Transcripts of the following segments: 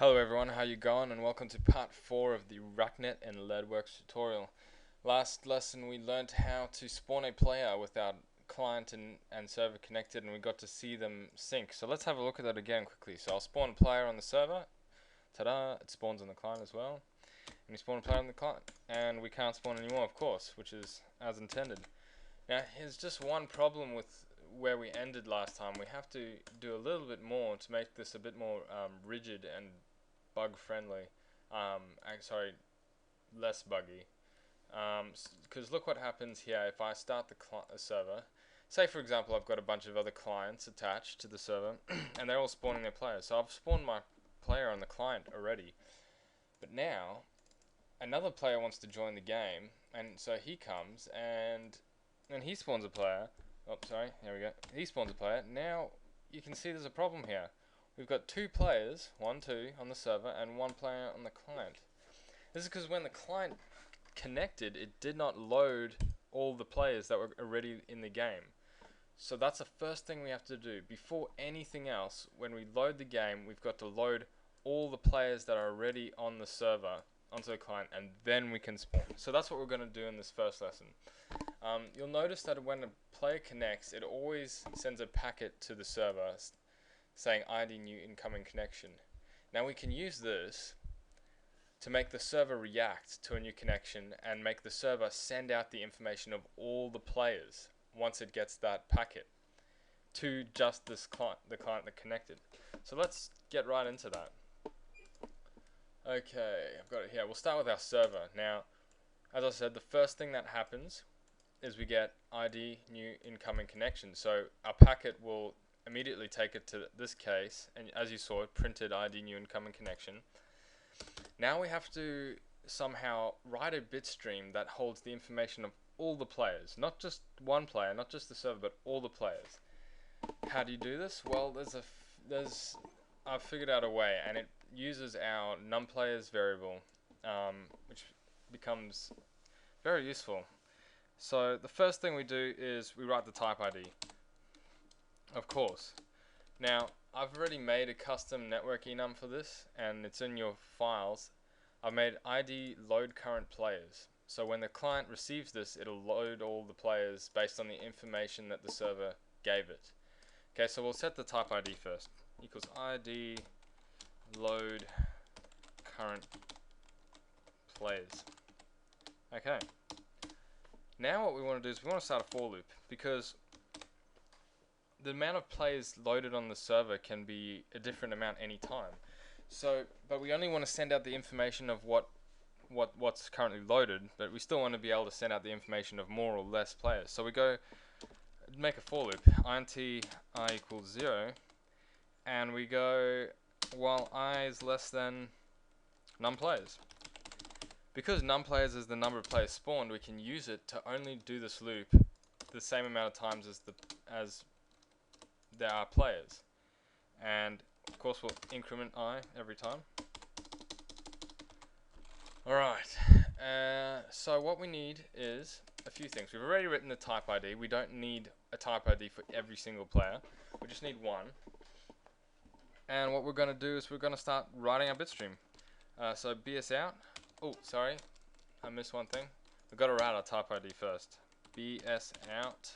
Hello everyone, how you going? And welcome to part 4 of the RakNet and Leadwerks tutorial. Last lesson we learned how to spawn a player without client and server connected, and we got to see them sync. So let's have a look at that again quickly. So I'll spawn a player on the server. Ta-da! It spawns on the client as well. And we spawn a player on the client. And we can't spawn anymore, of course, which is as intended. Now here's just one problem with where we ended last time. We have to do a little bit more to make this a bit more rigid and bug friendly. Sorry, less buggy. Because look what happens here if I start the server. Say for example I've got a bunch of other clients attached to the server and they're all spawning their players. So I've spawned my player on the client already. But now another player wants to join the game, and so he comes and he spawns a player. Oh, sorry, here we go. He spawns a player. Now you can see there's a problem here. We've got two players, 1, 2, on the server, and one player on the client. This is because when the client connected, it did not load all the players that were already in the game. So that's the first thing we have to do. Before anything else, when we load the game, we've got to load all the players that are already on the server onto the client, and then we can spawn. So that's what we're going to do in this first lesson. You'll notice that when a player connects, it always sends a packet to the server saying ID new incoming connection. Now we can use this to make the server react to a new connection and make the server send out the information of all the players once it gets that packet to just this the client that connected. So let's get right into that. Okay, I've got it here. We'll start with our server. Now, as I said, the first thing that happens is we get ID new incoming connection. So our packet will immediately take it to this case, and as you saw, it printed ID new incoming connection. Now we have to somehow write a bit stream that holds the information of all the players, not just one player, not just the server, but all the players. How do you do this? Well, I've figured out a way, and it uses our numplayers variable, which becomes very useful. So the first thing we do is we write the type ID. Of course. Now, I've already made a custom network enum for this, and it's in your files. I've made ID load current players. So when the client receives this, it'll load all the players based on the information that the server gave it. Okay, so we'll set the type ID first. Equals ID load current players. Okay. Now what we want to do is we want to start a for loop, because the amount of players loaded on the server can be a different amount any time. So, but we only want to send out the information of what's currently loaded, but we still want to be able to send out the information of more or less players. So we go make a for loop, int I equals 0, and we go while I is less than num players. Because num players is the number of players spawned, we can use it to only do this loop the same amount of times as there are players, and of course we'll increment I every time. Alright, so what we need is a few things. We've already written the type ID. We don't need a type ID for every single player. We just need one. And what we're going to do is we're going to start writing our bitstream. So bs out. Oh, sorry, I missed one thing. We've got to write our type ID first. bs out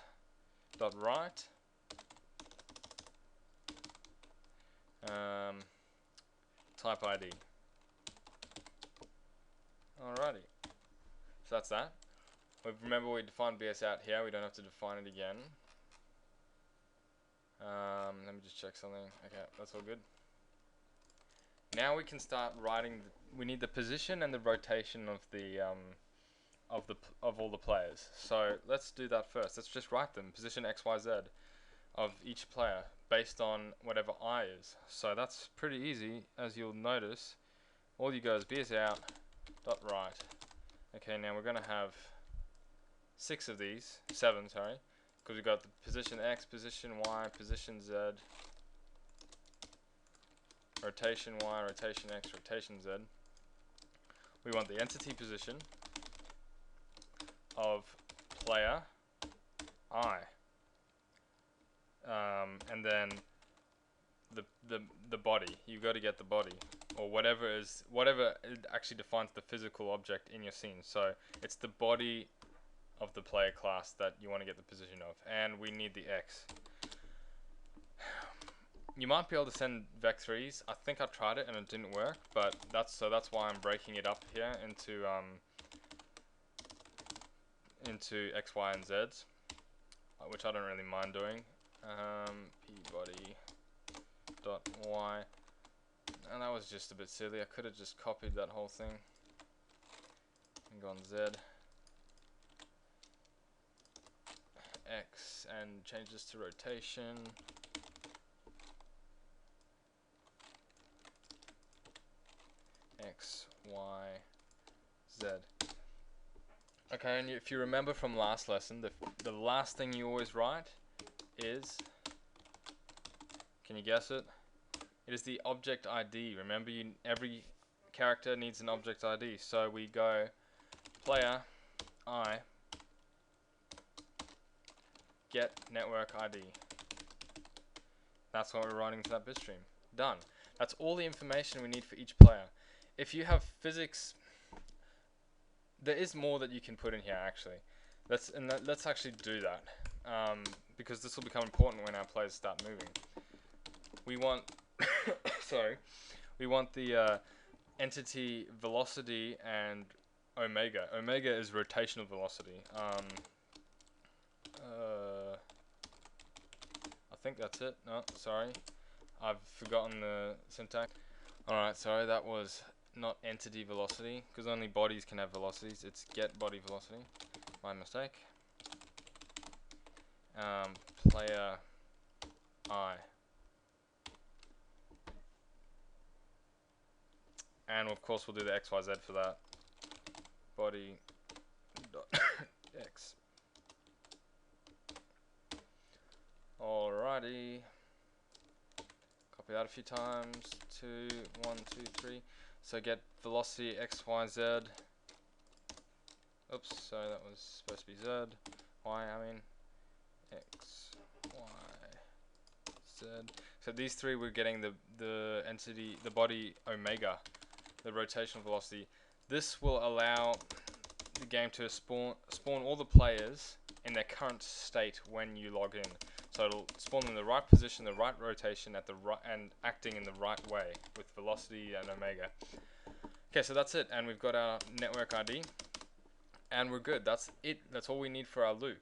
dot write type ID. Alrighty, so that's that. Remember we defined BS out here, we don't have to define it again. Let me just check something. Okay, that's all good. Now we can start writing. We need the position and the rotation of the of all the players. So let's do that first. Let's just write them, position X, Y, Z of each player based on whatever I is. So that's pretty easy, as you'll notice. All you go is bs out dot write. Okay, now we're going to have 7, sorry, because we've got the position X, position Y, position Z, rotation Y, rotation X, rotation Z. We want the entity position of player I, and then the body. You've got to get the body, or whatever it actually defines the physical object in your scene. So it's the body of the player class that you want to get the position of, and we need the X. You might be able to send vec3s. I think I tried it and it didn't work, but that's why I'm breaking it up here into X, Y, and Z's, which I don't really mind doing. P body dot Y, and that was just a bit silly. I could have just copied that whole thing and gone Z, X, and change this to rotation. X, Y, Z. Okay, and if you remember from last lesson, the last thing you always write is, can you guess it? It is the object ID. Remember, every character needs an object ID. So we go player I get network ID. That's what we're writing to that bitstream. Done. That's all the information we need for each player. If you have physics, there is more that you can put in here actually. Let's actually do that, because this will become important when our players start moving. We want we want the entity velocity and omega. Omega is rotational velocity. I think that's it. No, sorry, I've forgotten the syntax. Alright, sorry, that was not entity velocity, because only bodies can have velocities. It's get body velocity. My mistake. Player I. And of course we'll do the XYZ for that. Body dot X. Alrighty. Copy that a few times. 2, 1, 2, 3. So get velocity XYZ. Oops, sorry, that was supposed to be Z. Y, I mean X, Y, Z. So these three, we're getting the entity, the body omega, the rotational velocity. This will allow the game to spawn all the players in their current state when you log in. So it'll spawn in the right position, the right rotation, at the right, and acting in the right way with velocity and omega. Okay, so that's it, and we've got our network ID, and we're good. That's it. That's all we need for our loop.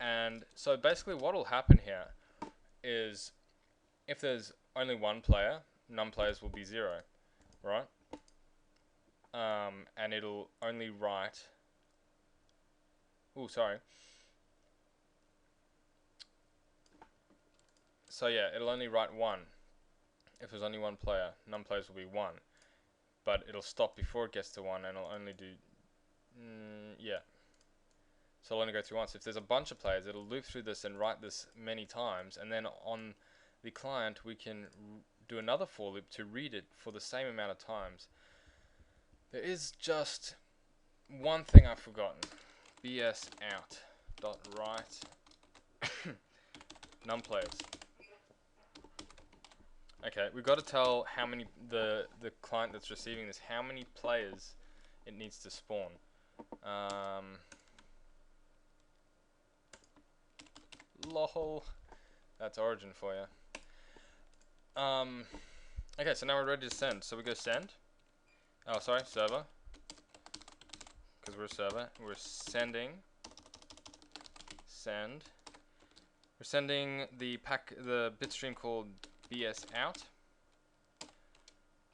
And so basically, what will happen here is, if there's only one player, num players will be 0, right? And it'll only write. Oh, sorry. So yeah, it'll only write 1. If there's only one player, num players will be 1. But it'll stop before it gets to 1, and it'll only do, yeah. So it'll only go through once. If there's a bunch of players, it'll loop through this and write this many times, and then on the client we can do another for loop to read it for the same amount of times. There is just one thing I've forgotten. BS out dot write num players. Okay, we've got to tell how many the client that's receiving this, how many players it needs to spawn. Lol, that's Origin for you. Okay, so now we're ready to send. So we go send. Oh, sorry, server. Because we're a server. We're sending. Send. We're sending the bitstream called BS out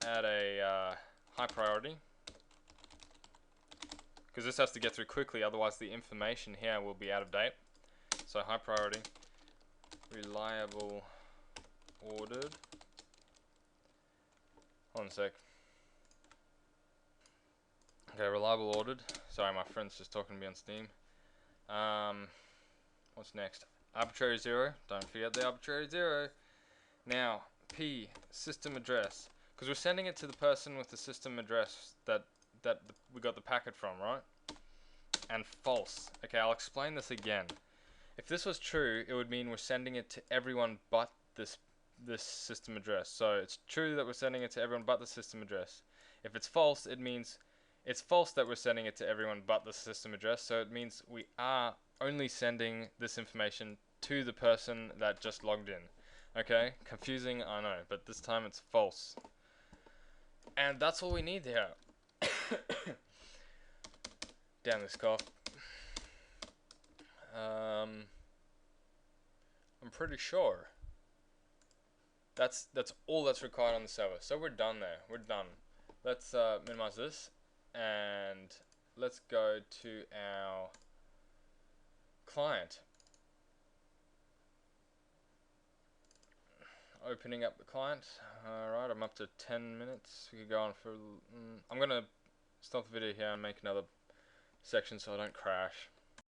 at a high priority, because this has to get through quickly, otherwise the information here will be out of date. So high priority, reliable, ordered. Hold on a sec. Okay, reliable, ordered. Sorry, my friend's just talking to me on Steam. What's next? Arbitrary 0. Don't forget the arbitrary 0. Now, P, system address, because we're sending it to the person with the system address that we got the packet from, right? And false. Okay, I'll explain this again. If this was true, it would mean we're sending it to everyone but this this system address. So it's true that we're sending it to everyone but the system address. If it's false, it means it's false that we're sending it to everyone but the system address. So it means we are only sending this information to the person that just logged in. Okay, confusing, I know, but this time it's false. And that's all we need here. Damn this cough. I'm pretty sure that's all that's required on the server. So we're done there. We're done. Let's minimize this and let's go to our client. Opening up the client. Alright, I'm up to 10 minutes. We could go on for... I'm gonna stop the video here and make another section so I don't crash.